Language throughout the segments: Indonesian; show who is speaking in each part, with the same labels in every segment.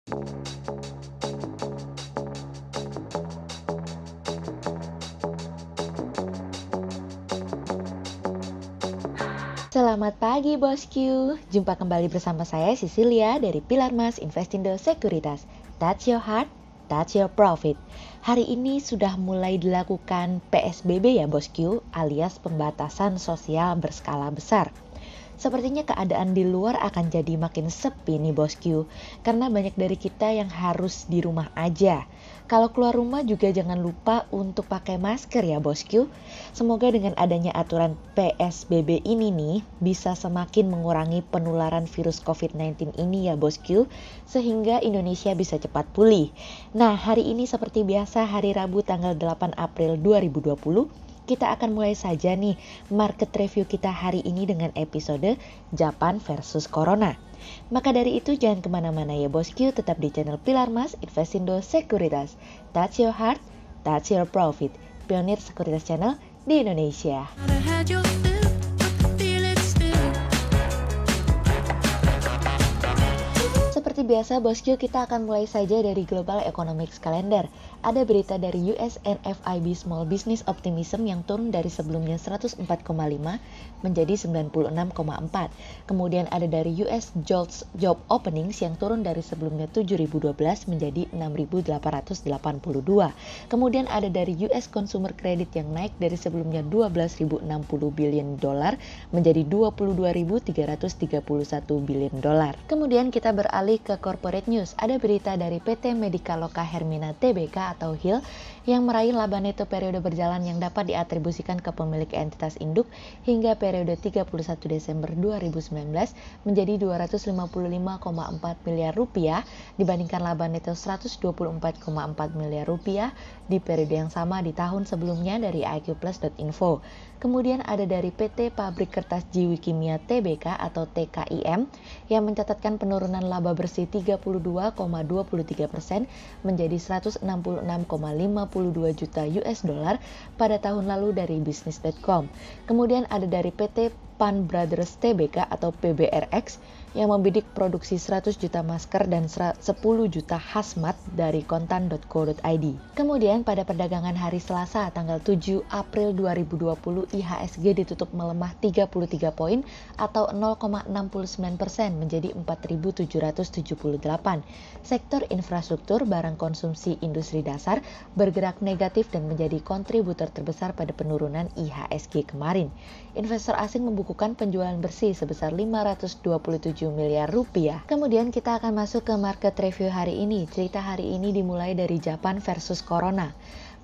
Speaker 1: Selamat pagi bosku, jumpa kembali bersama saya Cecilia dari Pilar Mas Investindo Sekuritas. Touch your heart, touch your profit. Hari ini sudah mulai dilakukan PSBB ya bosku, alias pembatasan sosial berskala besar. Sepertinya keadaan di luar akan jadi makin sepi nih bosku, karena banyak dari kita yang harus di rumah aja. Kalau keluar rumah juga jangan lupa untuk pakai masker ya bosku. Semoga dengan adanya aturan PSBB ini nih bisa semakin mengurangi penularan virus COVID-19 ini ya bosku, sehingga Indonesia bisa cepat pulih. Nah, hari ini seperti biasa hari Rabu tanggal 8 April 2020, kita akan mulai saja nih market review kita hari ini dengan episode Japan versus Corona. Maka dari itu jangan kemana-mana ya bosku, tetap di channel Pilar Mas Investindo Sekuritas. Touch your heart, touch your profit. Pionir Sekuritas Channel di Indonesia. Seperti biasa bosku, kita akan mulai saja dari Global Economics Calendar. Ada berita dari US NFIB Small Business Optimism yang turun dari sebelumnya 104,5 menjadi 96,4. Kemudian ada dari US Job Openings yang turun dari sebelumnya 7.012 menjadi 6.882. Kemudian ada dari US Consumer Credit yang naik dari sebelumnya 12.060 billion dolar menjadi 22.331 billion dolar. Kemudian kita beralih ke corporate news. Ada berita dari PT Medikaloka Hermina Tbk atau HIL yang meraih laba neto periode berjalan yang dapat diatribusikan ke pemilik entitas induk hingga periode 31 Desember 2019 menjadi 255,4 miliar rupiah dibandingkan laba neto 124,4 miliar rupiah di periode yang sama di tahun sebelumnya dari iqplus.info. Kemudian ada dari PT Pabrik Kertas Jiwi Kimia Tbk atau TKIM yang mencatatkan penurunan laba bersih 32,23% menjadi 166,52 juta US dollar pada tahun lalu dari bisnis.com. Kemudian ada dari PT Pan Brothers Tbk atau PBRX yang membidik produksi 100 juta masker dan 10 juta hazmat dari kontan.co.id. Kemudian pada perdagangan hari Selasa tanggal 7 April 2020 IHSG ditutup melemah 33 poin atau 0,69% menjadi 4.778. Sektor infrastruktur, barang konsumsi industri dasar bergerak negatif dan menjadi kontributor terbesar pada penurunan IHSG kemarin. Investor asing membukukan penjualan bersih sebesar 527 miliar rupiah. Kemudian kita akan masuk ke market review hari ini. Cerita hari ini dimulai dari Japan versus Corona.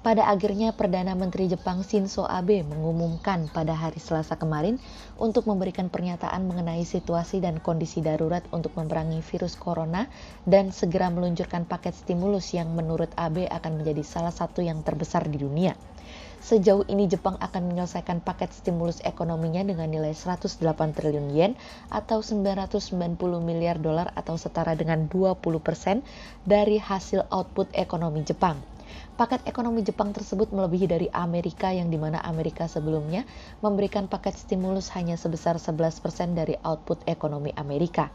Speaker 1: Pada akhirnya Perdana Menteri Jepang Shinzo Abe mengumumkan pada hari Selasa kemarin untuk memberikan pernyataan mengenai situasi dan kondisi darurat untuk memerangi virus corona dan segera meluncurkan paket stimulus yang menurut Abe akan menjadi salah satu yang terbesar di dunia. Sejauh ini Jepang akan menyelesaikan paket stimulus ekonominya dengan nilai 108 triliun yen atau 990 miliar dolar atau setara dengan 20% dari hasil output ekonomi Jepang. Paket ekonomi Jepang tersebut melebihi dari Amerika yang dimana Amerika sebelumnya memberikan paket stimulus hanya sebesar 11% dari output ekonomi Amerika.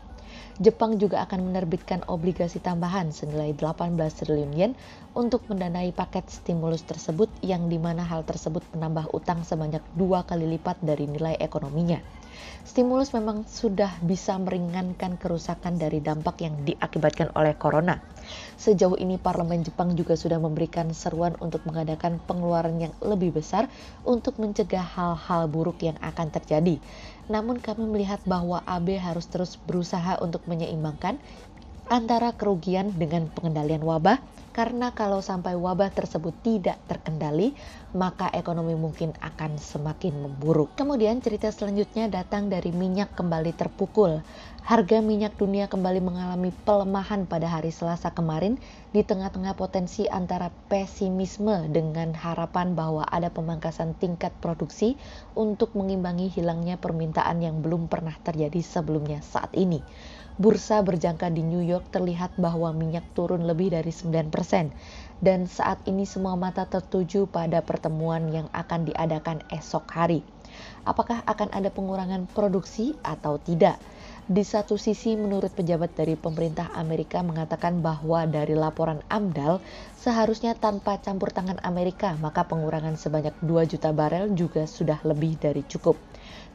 Speaker 1: Jepang juga akan menerbitkan obligasi tambahan senilai 18 triliun yen untuk mendanai paket stimulus tersebut yang dimana hal tersebut menambah utang sebanyak 2 kali lipat dari nilai ekonominya. Stimulus memang sudah bisa meringankan kerusakan dari dampak yang diakibatkan oleh corona. Sejauh ini Parlemen Jepang juga sudah memberikan seruan untuk mengadakan pengeluaran yang lebih besar untuk mencegah hal-hal buruk yang akan terjadi. Namun kami melihat bahwa Abe harus terus berusaha untuk menyeimbangkan antara kerugian dengan pengendalian wabah, karena kalau sampai wabah tersebut tidak terkendali, maka ekonomi mungkin akan semakin memburuk. Kemudian cerita selanjutnya datang dari minyak kembali terpukul. Harga minyak dunia kembali mengalami pelemahan pada hari Selasa kemarin di tengah-tengah potensi antara pesimisme dengan harapan bahwa ada pemangkasan tingkat produksi untuk mengimbangi hilangnya permintaan yang belum pernah terjadi sebelumnya saat ini. Bursa berjangka di New York terlihat bahwa minyak turun lebih dari 9%, dan saat ini semua mata tertuju pada pertemuan yang akan diadakan esok hari. Apakah akan ada pengurangan produksi atau tidak? Di satu sisi, menurut pejabat dari pemerintah Amerika mengatakan bahwa dari laporan AMDAL, seharusnya tanpa campur tangan Amerika, maka pengurangan sebanyak 2 juta barel juga sudah lebih dari cukup.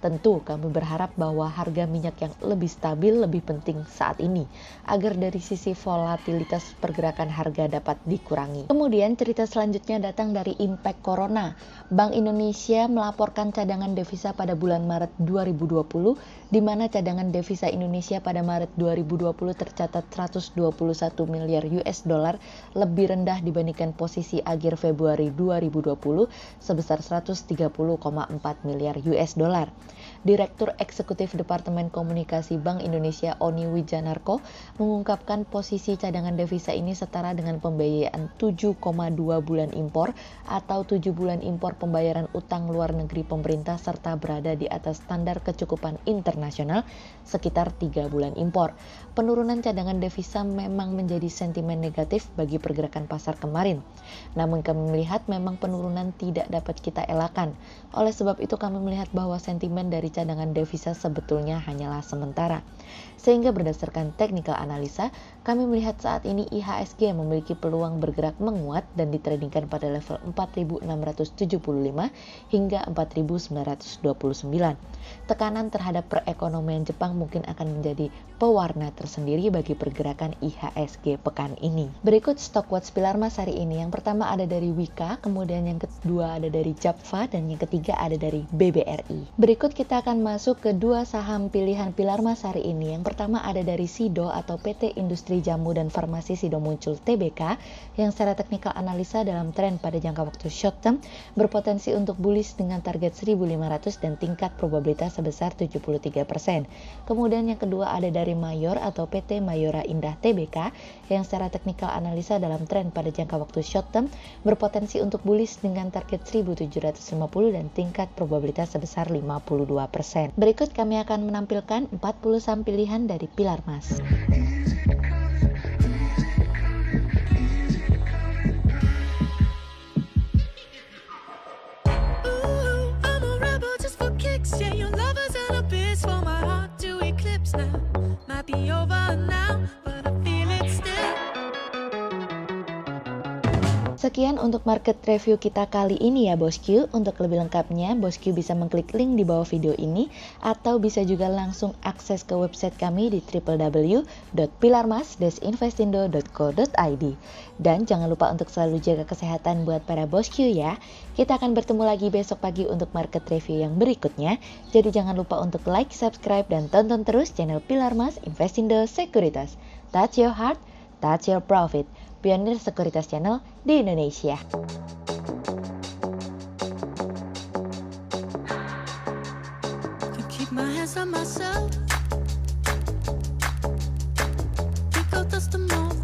Speaker 1: Tentu kami berharap bahwa harga minyak yang lebih stabil lebih penting saat ini, agar dari sisi volatilitas pergerakan harga dapat dikurangi. Kemudian cerita selanjutnya datang dari impact corona. Bank Indonesia melaporkan cadangan devisa pada bulan Maret 2020, di mana cadangan devisa Indonesia pada Maret 2020 tercatat 121 miliar US dollar, lebih rendah dibandingkan posisi akhir Februari 2020 sebesar 130,4 miliar US dollar. Direktur Eksekutif Departemen Komunikasi Bank Indonesia Oni Wijanarko mengungkapkan posisi cadangan devisa ini setara dengan pembiayaan 7,2 bulan impor atau 7 bulan impor pembayaran utang luar negeri pemerintah serta berada di atas standar kecukupan internasional sekitar 3 bulan impor. Penurunan cadangan devisa memang menjadi sentimen negatif bagi pergerakan pasar kemarin. Namun kami melihat memang penurunan tidak dapat kita elakkan. Oleh sebab itu kami melihat bahwa sentimen dari cadangan devisa sebetulnya hanyalah sementara. Sehingga berdasarkan technical analisa, kami melihat saat ini IHSG memiliki peluang bergerak menguat dan ditradingkan pada level 4.675 hingga 4.929. Tekanan terhadap perekonomian Jepang mungkin akan menjadi pewarna tersendiri bagi pergerakan IHSG pekan ini. Berikut Stock Watch Pilar Mas hari ini. Yang pertama ada dari Wika, kemudian yang kedua ada dari Japfa, dan yang ketiga ada dari BBRI. Berikut kita akan masuk ke dua saham pilihan Pilar Mas hari ini. Yang pertama ada dari Sido atau PT Industri Jamu dan Farmasi Sido Muncul Tbk, yang secara teknikal analisa dalam tren pada jangka waktu short term berpotensi untuk bullish dengan target 1.500 dan tingkat probabilitas sebesar 73%. Kemudian yang kedua ada dari Mayor atau PT Mayora Indah Tbk, yang secara teknikal analisa dalam tren pada jangka waktu short term berpotensi untuk bullish dengan target 1.750 dan tingkat probabilitas sebesar 52%. Berikut kami akan menampilkan 40 saham pilihan dari Pilar Mas. Sekian untuk market review kita kali ini ya Bosku. Untuk lebih lengkapnya, Bosku bisa mengklik link di bawah video ini atau bisa juga langsung akses ke website kami di www.pilarmas-investindo.co.id. Dan jangan lupa untuk selalu jaga kesehatan buat para Bosku ya. Kita akan bertemu lagi besok pagi untuk market review yang berikutnya. Jadi jangan lupa untuk like, subscribe, dan tonton terus channel Pilar Mas Investindo Sekuritas. Touch your heart, touch your profit. Pionir Sekuritas Channel di Indonesia. Keep my hands on myself. Think I'll touch the moon.